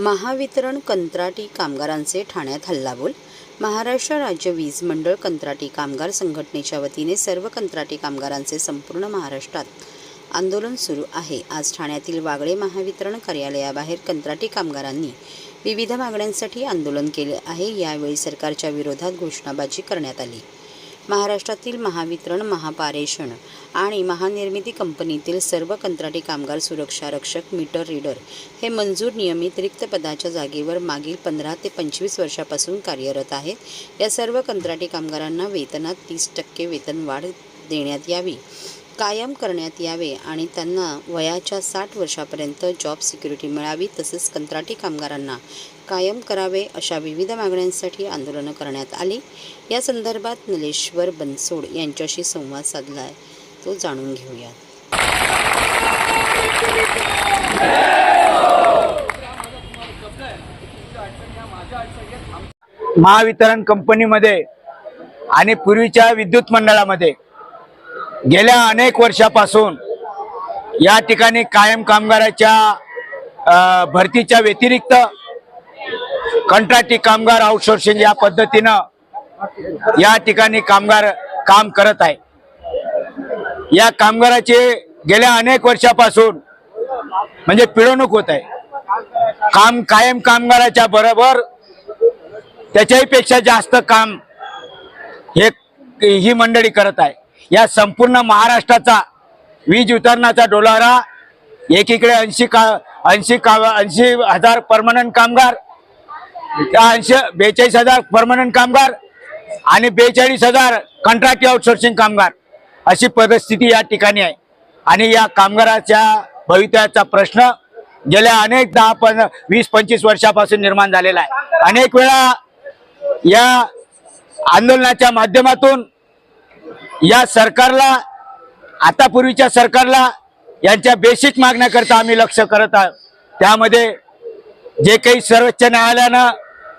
महावितरण कंत्राटी कामगारांचे ठाण्यात हल्लाबोल। महाराष्ट्र राज्य वीज मंडळ कंत्राटी कामगार संघटनेच्या वतीने सर्व कंत्राटी कामगारांचे संपूर्ण महाराष्ट्रात आंदोलन सुरू आहे। आज ठाण्यातील वागळे महावितरण कार्यालयाबाहेर कंत्राटी कामगारांनी विविध मागण्यांसाठी आंदोलन केले आहे। यावेळी सरकारच्या विरोधात घोषणाबाजी करण्यात आली। महाराष्ट्रातील महावितरण, महापारेषण आणि महानिर्मिती कंपनीतील सर्व कंत्राटी कामगार सुरक्षा रक्षक, मीटर रीडर हे मंजूर नियमित रिक्त पदाच्या जागेवर मागील 15 ते 25 वर्षापासून कार्यरत आहेत। या सर्व कंत्राटी कामगारांना वेतनात 30% वेतनवाढ देण्यात यावी, कायम करण्यात यावे आणि त्यांना वयाच्या 60 वर्षापर्यंत जॉब सिक्युरिटी मिळावी, तसेच कंत्राटी कामगारांना कायम करावे अशा विविध मागण्यांसाठी आंदोलनं करण्यात आली। या संदर्भात नलेश्वर बनसोड यांच्याशी संवाद साधला आहे, तो जाणून घेऊया। महावितरण कंपनीमध्ये आणि पूर्वीच्या विद्युत मंडळामध्ये गेल्या अनेक वर्षापासून या ठिकाणी कायम कामगाराच्या भरतीच्या व्यतिरिक्त कंत्राटी कामगार आउटसोर्सिंग या पद्धतीनं या ठिकाणी कामगार काम करत आहे। या कामगाराचे गेल्या अनेक वर्षापासून म्हणजे पिळवणूक होत आहे। कायम कामगाराच्या बरोबर त्याच्याही पेक्षा जास्त काम ही मंडळी करत आहे। या संपूर्ण महाराष्ट्राचा वीज वितरणाचा डोलारा एकीकडे 80,000 परमनंट कामगार, 42,000 परमनंट कामगार आणि 42,000 कंत्राटी आउटसोर्सिंग कामगार अशी परिस्थिती या ठिकाणी आहे। आणि या कामगाराच्या भवितव्याचा प्रश्न गेल्या अनेक 20-25 वर्षापासून निर्माण झालेला आहे। अनेक वेळा या आंदोलनाच्या माध्यमातून या सरकारला, आता पूर्वीच्या सरकारला यांच्या बेसिक मागण्याकरता आम्ही लक्ष करत आहोत। त्यामध्ये जे काही सर्वोच्च न्यायालयानं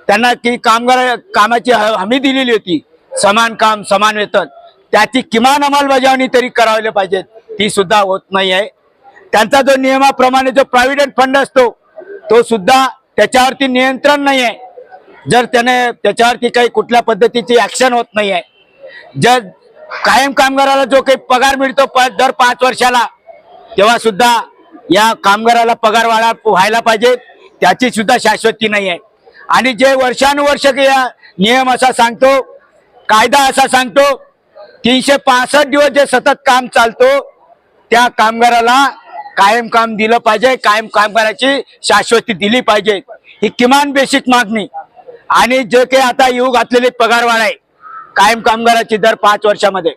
त्यांना की कामाची हमी दिलेली होती, समान काम समान वेतन, त्याची किमान अंमलबजावणी तरी करायला पाहिजे, ती सुद्धा होत नाही आहे। त्यांचा जो नियमाप्रमाणे जो प्रॉव्हिडंट फंड असतो तो सुद्धा त्याच्यावरती नियंत्रण नाही आहे। जर त्याच्यावरती काही कुठल्या पद्धतीची ऍक्शन होत नाही आहे। जर कायम कामगाराला जो काही पगार मिळतो दर 5 वर्षाला, तेव्हा सुद्धा या कामगाराला पगार व्हायला पाहिजे, त्याची सुद्धा शाश्वती नाही आहे। आणि जे वर्षानुवर्ष या नियम असा सांगतो, कायदा असा सांगतो, 365 दिवस जे सतत काम चालतो त्या कामगाराला कायम काम दिलं पाहिजे, कायम कामगाराची शाश्वती दिली पाहिजे, ही किमान बेसिक मागणी। आणि जे काही आता येऊ घातलेले पगारवाढ आहे कायम कामगाराची दर 5 वर्षामध्ये,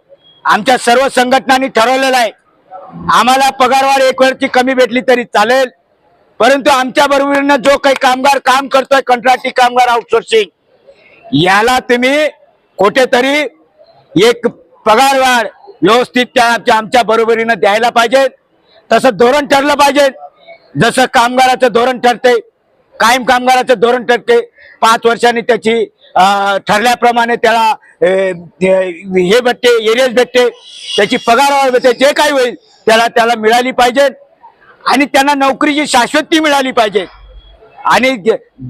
आमच्या सर्व संघटनांनी ठरवलेलं आहे आम्हाला पगारवाढ 1 वर्षी कमी भेटली तरी चालेल, परंतु आमच्या बरोबरीनं जो काही कामगार काम करतोय कंत्राटी कामगार आउटसोर्सिंग, याला तुम्ही कुठेतरी एक पगारवाढ व्यवस्थित आमच्या बरोबरीनं द्यायला पाहिजे। तसं धोरण ठरलं पाहिजे, जसं कामगाराचं धोरण ठरते, कायम कामगाराचं धोरण ठरते। 5 वर्षांनी त्याची ठरल्याप्रमाणे त्याला हे भेटते, एरियस भेटते, त्याची पगारवाढ भेटते, जे काही होईल त्याला मिळाली पाहिजे आणि त्यांना नोकरीची शाश्वती मिळाली पाहिजे। आणि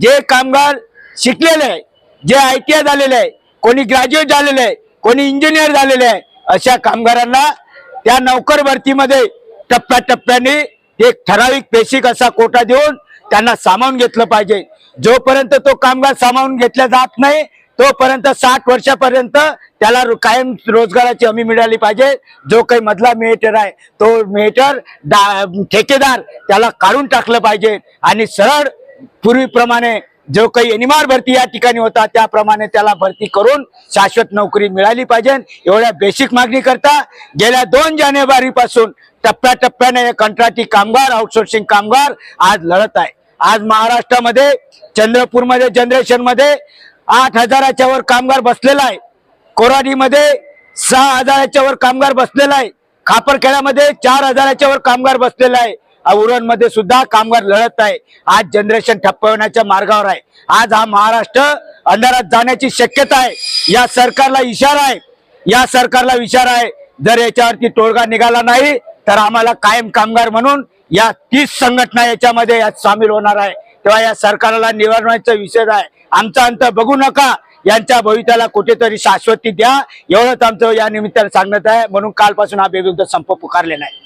जे कामगार शिकलेले आहे, जे ITI झालेले आहे, कोणी ग्रॅज्युएट झालेले आहे, कोणी इंजिनियर झालेले आहे, अशा कामगारांना त्या नोकर भरतीमध्ये टप्प्याटप्प्याने एक ठराविक बेसिक असा कोटा देऊन त्यांना सामावून घेतलं पाहिजे। जोपर्यंत तो कामगार सामावून घेतला जात नाही तोपर्यंत 60 वर्षापर्यंत त्याला कायम रोजगाराची हमी मिळाली पाहिजे। जो काही मधला मेटर आहे तो मेटर ठेकेदार त्याला काढून टाकलं पाहिजे आणि सरळ पूर्वीप्रमाणे जो काही एनिमार भरती या ठिकाणी होता त्याप्रमाणे त्याला भरती करून शाश्वत नोकरी मिळाली पाहिजे। एवढ्या बेसिक मागणी करता गेल्या 2 जानेवारीपासून टप्प्याटप्प्याने कंत्राटी कामगार आउटसोर्सिंग कामगार आज लढत आहे। आज महाराष्ट्रामध्ये चंद्रपूरमध्ये जनरेशनमध्ये 8,000च्या वर कामगार बसलेला आहे, कोराडीमध्ये 6,000च्या वर कामगार बसलेला आहे, खापरखेड्यामध्ये 4,000च्या वर कामगार बसलेला आहे, उरणमध्ये सुद्धा कामगार लढत आहे। आज जनरेशन ठप्प होण्याच्या मार्गावर आहे। आज हा महाराष्ट्र अंधारात जाण्याची शक्यता आहे। या सरकारला इशारा आहे, जर याच्यावरती तोडगा निघाला नाही तर आम्हाला कायम कामगार म्हणून या 30 संघटना याच्यामध्ये सामील होणार आहे। तेव्हा या सरकारला निवारणाचा विषय आहे. आमचा अंत बघू नका, यांच्या भविष्याला कुठेतरी शाश्वती द्या, एवढंच आमचं या निमित्ताने सांगण्यात आहे. म्हणून कालपासून हा बेविरुद्ध संप पुकारलेला आहे.